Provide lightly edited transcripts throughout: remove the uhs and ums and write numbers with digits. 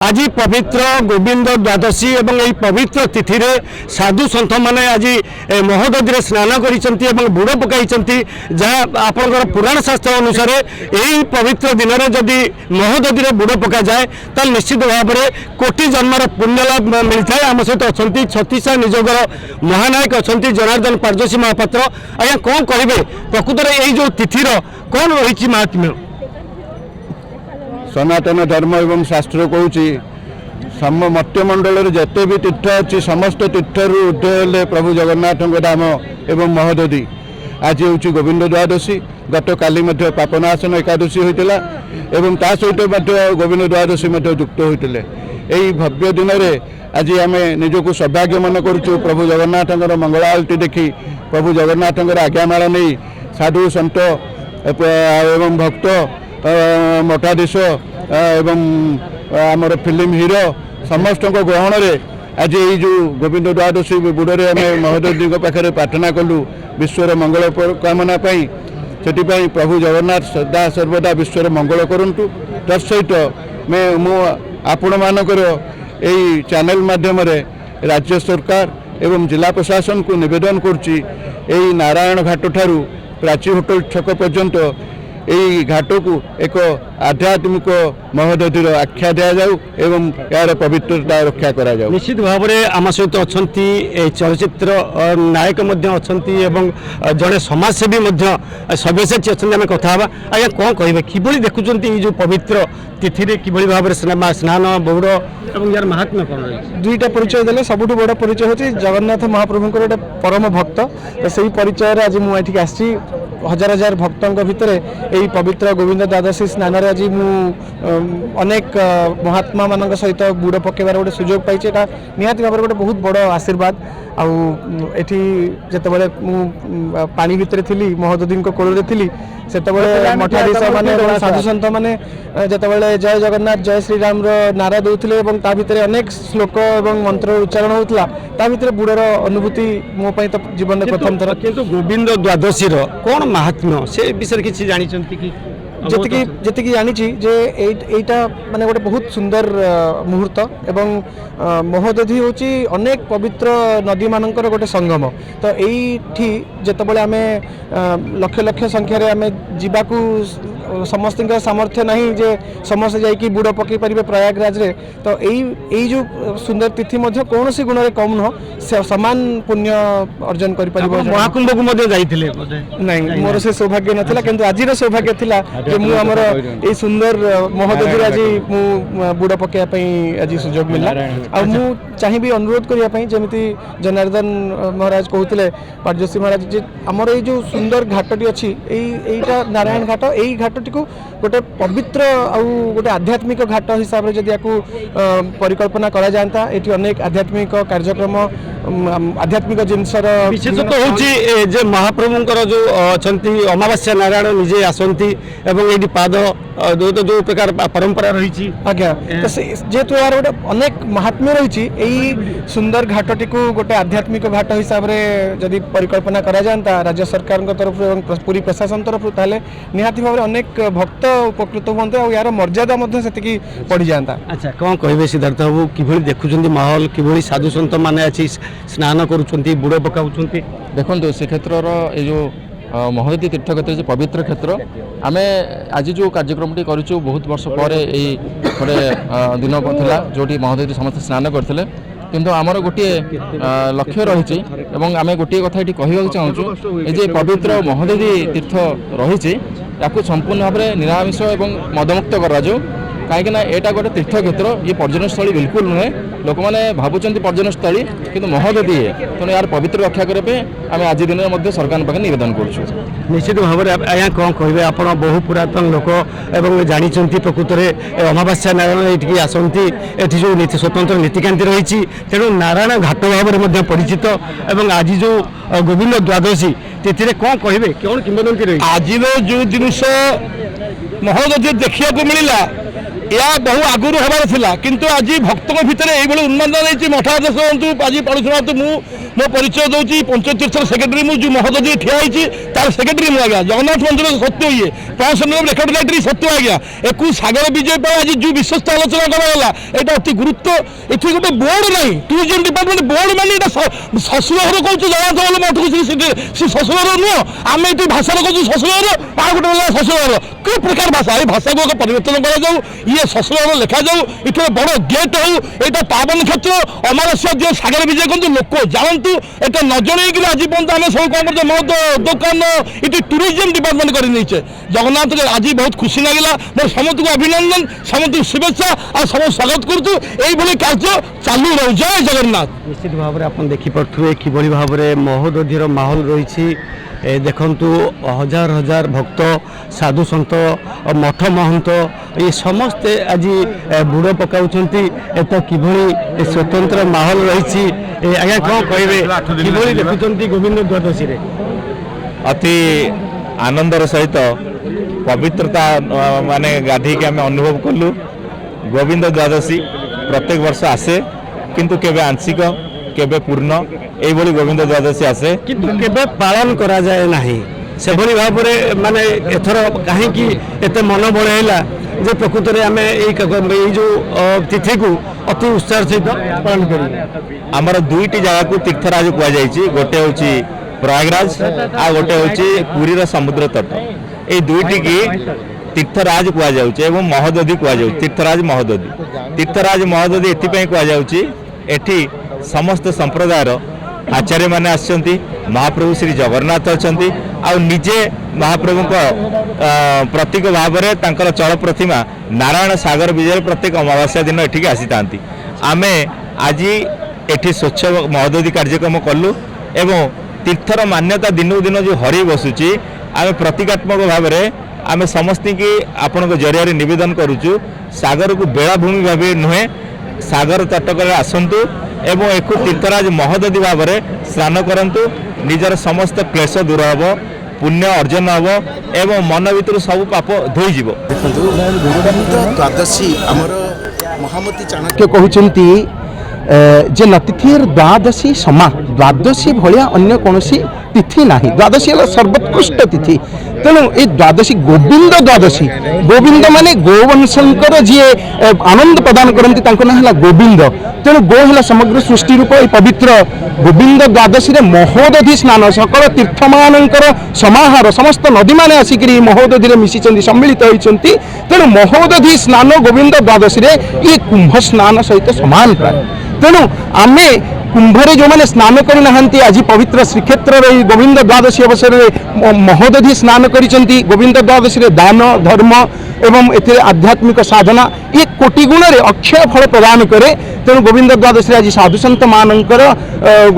आज पवित्र गोविंद द्वादशी एवं यही पवित्र तिथि रे साधु सन्थ मैंने आज महोदधि स्नान कर बुड़ पकई जहाँ आपंकर पुराण शास्त्र अनुसार यही पवित्र दिन में जदि महोदधि बुड़ पका जाए तो निश्चित भाव में कोटि जन्मर पुण्य लाभ मिलता है। आम सहित अच्छा छत्तीसा निजोगर महानायक अच्छा जनार्दन पारदर्शी महापात्र आज्ञा कौन कहे प्रकृत में यही जो तिथिर कौन रही महात्म्य सनातन धर्म एवं शास्त्र कहूँ मत्यमंडल जिते भी तीर्थ अच्छी समस्त तीर्थर उदय प्रभु जगन्नाथ धाम एवं महोदधि आज हूँ गोविंद द्वादशी गत काली पापनाशन एकादशी होता एवं ता सहित गोविंद द्वादशी युक्त होते यही भव्य दिन में आज आम निजक सौभाग्य मन करुँ प्रभु जगन्नाथ मंगल आलती देखी प्रभु जगन्नाथ आज्ञामाला नहीं साधु सन्त एवं भक्त मठाधीश एवं आमर फिल्म हीरो समस्त ग्रहण में आज ये जो गोविंद द्वादशी बुड़े आम महोदधि पाखे प्रार्थना कलु विश्वर मंगल कामना से प्रभु जगन्नाथ सदा सर्वदा विश्वर मंगल करूँ तत्सहित मैं आपण मानकर यही चैनल माध्यम राज्य सरकार एवं जिला प्रशासन को निवेदन करुच्ची यही नारायण घाट ठारू प्राची होटल छक पर्यंत यही घाट को एक आध्यात्मिक महोदधि आख्या दि जाऊ एवं यार पवित्रता रक्षा करा जाऊ। निश्चित भाव में आम सहित अच्छा चलचित्र नायक एवं जड़े समाजसेवी सव्यसाची अच्छा आम कथा आज्ञा कौन कहे कि देखुं जो पवित्र तिथि कि भाव में स्नान बौड़ और यार महात्म्य कौन रही दुईटा परिचय देले सबुठ बड़ परिचय होची जगन्नाथ महाप्रभुंकर गोटे परम भक्त तो सही परिचय आज मुझे आसी हजार हजार भक्तों भितर यही पवित्र गोविंद द्वादशी स्नान आज अनेक महात्मा मान सहित बुड़ पकेबार गोटे सुजोग पाई निहाती भाव गोटे बहुत बड़ आशीर्वाद आठी जिते पानी भितर थी महोदधि कोल थी से मठाधीश मैंने साधु सन्त मैंने जिते जय जगन्नाथ जय श्री राम नारा दूसरे भितर अनेक श्लोक और मंत्र उच्चारण होता भितर बुड़र अनुभूति मो तो जीवन में प्रथम थर किंतु गोविंद द्वादशी कौन महात्म्य से विषय किसी जानिछंती कि जी जानी जे एटा माने गोटे बहुत सुंदर मुहूर्त एवं महोदधि होची अनेक पवित्र नदी मानकर गोटे संगम तो यही जितेबाला आम लक्ष लक्ष संख्यार आम जावाकू समस्त सामर्थ्य नहीं जे समस्त जाइए बुड़ पकई पारे प्रयागराज रे तो यही जो सुंदर तिथि कौन सी गुण कम नुह सामान पुण्य अर्जन कर महाकुंभ को नहीं मोर से सौभाग्य नाला किंतु आज सौभाग्य थिला जे मु हमर ए सुंदर महोदधि आज मु बुड़ पकई आज सुजोग मिला आ मु चाहिए अनुरोध करने जमी जनार्दन महाराज कहते पारदर्शी महाराज जे आमर ये जो सुंदर घाटी अच्छी यहीटा नारायण घाट यही घाटी को गोटे पवित्र आउ गोटे आध्यात्मिक घाट हिसाब से जदि आपको परिकल्पना करा जाता ये अनेक आध्यात्मिक कार्यक्रम आध्यात्मिक जिनसर विशेषतः हूँ जे महाप्रभुंकर जो अच्छा अमावास्या नारायण निजे आसती एवं ये पाद जो प्रकार परंपरा रही आज्ञा तो जेहेतु यार गोटे अनेक महात्म्य रही यही सुंदर घाटी को गोटे आध्यात्मिक घाट हिसाब से जदि परिकल्पना करा जाता राज्य सरकार तरफ एवं पूरी प्रशासन तरफ ताले निहाती भाव अनेक भक्त उपकृत होते और यार मर्यादा से बढ़ी जाता। अच्छा कौन कहे सिद्धार्थ बाबू कि देखुं माहौल कि साधु सन्त मैंने अच्छी स्नान करुँच बुड़ पकाऊँ देखो से क्षेत्र ये जो महोदधि तीर्थ क्षेत्र जो पवित्र क्षेत्र आम आज जो कार्यक्रमटी करूँ बहुत वर्ष पर गोटे दिन था जो महोदधि समस्त स्नान करते किंतु आमर गोटे लक्ष्य रही आम गोटे कथा ये कहवाक चाहूँ ये पवित्र महोदधि तीर्थ रही संपूर्ण भाव में निरामिष और मदमुक्त करा कहीं यहाँ गोटे तीर्थ क्षेत्र ये पर्यटनस्थली बिल्कुल नुहे लोक मैंने भावुं पर्यटनस्थली कि महोदधि है तेणु यार पवित्र रक्षा करने आम आज दिन में सरकार पाखे निवेदन करूँ। निश्चित भाव में आज्ञा कौन कहे आप बहु पुरातन लोक एवं जानते प्रकृत में अमावास्या नारायण ये आसती ये जो स्वतंत्र नीतिकांति रही तेणु नारायण घाट भाव में परिचित एवं आज जो गोविंद द्वादशी तिथि कौन कहे कौन किंवदंती रही आज जो जिनस महोदधि देखा मिलला या बहु आगुरी हबार थिला किंतु आज भक्तों भितर ये उन्मादना नहीं मठाधीश हूँ आज पड़ोसी मो परिचय दूसरी पंचतीर्थ सेक्रेटरी मुझे महोदधि ठिया तार सेक्रेटरी मुझे आज्ञा जगन्नाथ मंदिर सत्य ये 65 रेकर्ड लाइट्री सत्य आज्ञा एक सागर विजय पर आज जो विश्वस्त आलोचना कराला यहाँ अति गुरुत्व ये गोटे बोर्ड ना टूरिज्म डिपार्टमेंट बोर्ड मानी शशुर घर कौन जगन्नाथ मठ को सी शशुर घर नुह आम ये भाषा कौन शशुर घर आ गोटे शशुर घर कि प्रकार भाषा ये भाषा को परिवर्तन करा ये शशुर घर लिखा जाऊ ये बड़ गेट हो यहाँ पावन क्षेत्र अमावस्या जो सागर विजय कहते लोक जानतु एटा न जन आज पर्यटन आम सब कौन कर मद दुकान ये टूरिज्म डिपार्टमेंट कर जगन्नाथ आज बहुत खुशी लगे मोर समस्त को अभिनंदन समस्त शुभेच्छा और सब स्वागत करुँ यही कार्य चालू रहो जय जगन्नाथ। निश्चित भाव में आप देखिपे कि भाव में महोदधिर माहौल रही देखु हजार हजार भक्त साधु सन्त मठ महंत ये समस्ते आज बुड़ पकाउं तो किभली स्वतंत्र माहौल रही आज्ञा कौन कहे कि देखुं गोविंद द्वादशी अति आनंदर सहित पवित्रता माने गाधी के आम अनुभव कलु गोविंद द्वादशी प्रत्येक वर्ष आसे किंतु केबे आंशिक केबे पूर्ण एभली गोविंद द्वादशी आसे किंतु केबे पालन करा जाए नहीं से भली भाव में माने एथर कहीं एते मन बढ़ेला जे प्रकृत में आम ये जो तिथि को अति उत्साह सहित पालन कर आमर दुईटी जगह को तीर्थराज कहुई गोटे हूँ प्रयागराज आ गोटे हूँ पुरीर समुद्र तट ये दुईटी की तीर्थराज कहुए महोदधि कहुए तीर्थराज महोदधि एथपाई कहुच्छी एठी समस्त संप्रदायर आचार्य माने आछंती महाप्रभु श्री जगन्नाथ अछंती आ निजे महाप्रभु प्रतीक भाव में तांकर चल प्रतिमा नारायण सागर विजय प्रत्येक अमावास्या दिन एठिक आसी थांती आमे आज एठी स्वच्छ महोदधि कार्यक्रम कलु एवं तीर्थर मान्यता दिनकू दिन जो हरि बसुची आम प्रतीकात्मक भाव में आम समस्त की आपण जरिया निवेदन करुचु सागर को बेलाभूमि भाव नुहे सागर तटक आसतु एवं एक तीर्थराज महोदधि भाव में स्नान करंतु निजर समस्त क्लेश दूर हम पुण्य अर्जन हम एवं मन भर सब पाप धोईज द्वादशी आमर महामती चाणक्य कहते जे नतिथिर द्वादशी समा द्वादशी भाया अन्य कौन तिथि ना द्वादशी है सर्वोत्कृष्ट तिथि तेणु ये द्वादशी गोविंद द्वादशी गोविंद माने गोवंशंकर जी आनंद प्रदान करती ना है गोविंद तेणु गो है समग्र सृष्टि रूप ये पवित्र गोविंद द्वादशी रे महोदधि स्नान सकल तीर्थमानंकर समाहार समस्त नदी माने आसिक महोदधि मिशी सम्मिलित होती तेणु महोदधि स्नान गोविंद द्वादशी रे ये कुंभ स्नान सहित समान प्राय तेणु आमे कुंभरे जो मैंने स्नान करना आज पवित्र श्रीक्षेत्र गोविंद द्वादशी अवसर में महोदधि स्नान करिसेंती गोविंद द्वादशी रे दान धर्म एवं एथे आध्यात्मिक साधना ये कोटि गुण रे अक्षय फल प्रदान करे तेणु गोविंद द्वादशी आज साधु सन्त मानकर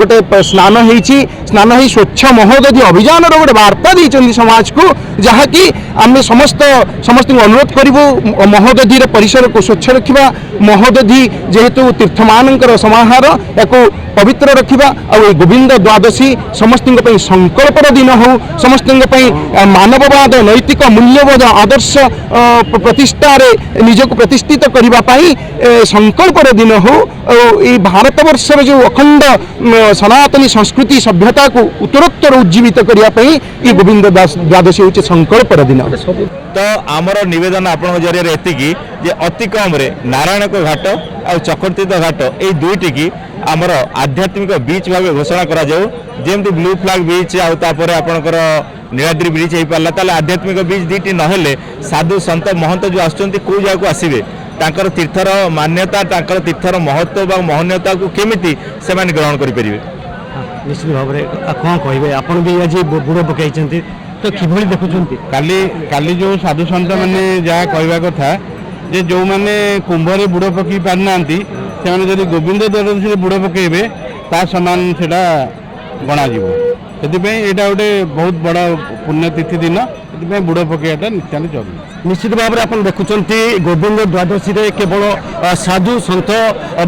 गोटे स्नान होईची स्नान हो स्वच्छ महोदधि अभियान गोटे वार्ता देइचंती समाज को जहाँकि आम समस्त अनुरोध करूँ महोदधि परिसर को स्वच्छ रखा महोदधि जेहेतु तीर्थमानंकर समाहार या पवित्र रखा और गोविंद द्वादशी समस्त संकल्पर दिन हो समस्त मानववाद नैतिक मूल्यबोध आदर्श प्रतिष्ठा निजक प्रतिष्ठित करने संकल्पर दिन हो भारतवर्षर जो अखंड सनातनी संस्कृति सभ्यता को उत्तरोत्तर उज्जीवित करने ये गोविंद द्वादशी हूँ संकल्पर दिन। तो आमर निवेदन आपण जरिए एतिकी जे अति कम रे नारायण को घाट और चक्रतीर्थ घाट ये दुईटी की आमर आध्यात्मिक बीच भाव घोषणा करा जाऊ जेमती ब्लू फ्लैग बीच आपर आपणकर नीलाद्री ब्रिज हो पारा ताले आध्यात्मिक बीच दुईटी नहेले साधु सन्त महंत जो आसुचंती को जगह आसवे तांकर तीर्थर मान्यता तांकर तीर्थर महत्व व महनीयता को केमिति से ग्रहण करें निश्चित भाव में कौन कहे आप भी आज बुड़ पकई तो किभली देखुंत काली जो साधु सन्त मैंने जहाँ कहवा कथा जे जो मैंने कुंभरे बुड़ पकई पारना से गोविंद द्वादशी बुड़ पकेबे ता समान से गणा से गोटे बहुत बड़ा पुण्यतिथि दिन बुड़ पकेटा नित्यान जरूरी। निश्चित भाव में आप देखुं गोविंद द्वादशी रे केवल साधु सन्थ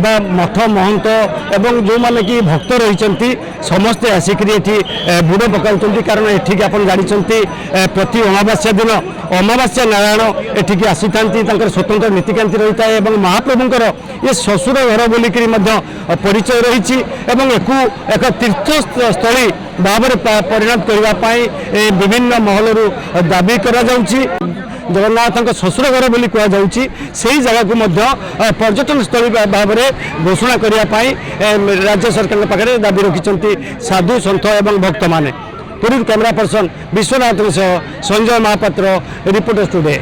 बा मठ महंत एवं जो माने कि भक्त रही समस्ते आसिक बुड़ पकाउं कारण एठिक आप जानते प्रति अमावास्या दिन अमावास्या नारायण एठिक आसी था स्वतंत्र नीतिकांति रही है और महाप्रभुंर ये ससुर घर बोलिक परिचय रही एक तीर्थस्थली भाव में परिणत करने विभिन्न महलू दाबी करा जगन्नाथ ससुर घर बोली कहुच्छी से ही जगह को पर्यटन स्थली भाव में घोषणा करने राज्य सरकार पाखे दाबी रखिंट साधु सन्थ एवं भक्त मैंने। Puri camera person Vishwanath Sanjay Mahapatra reporters today.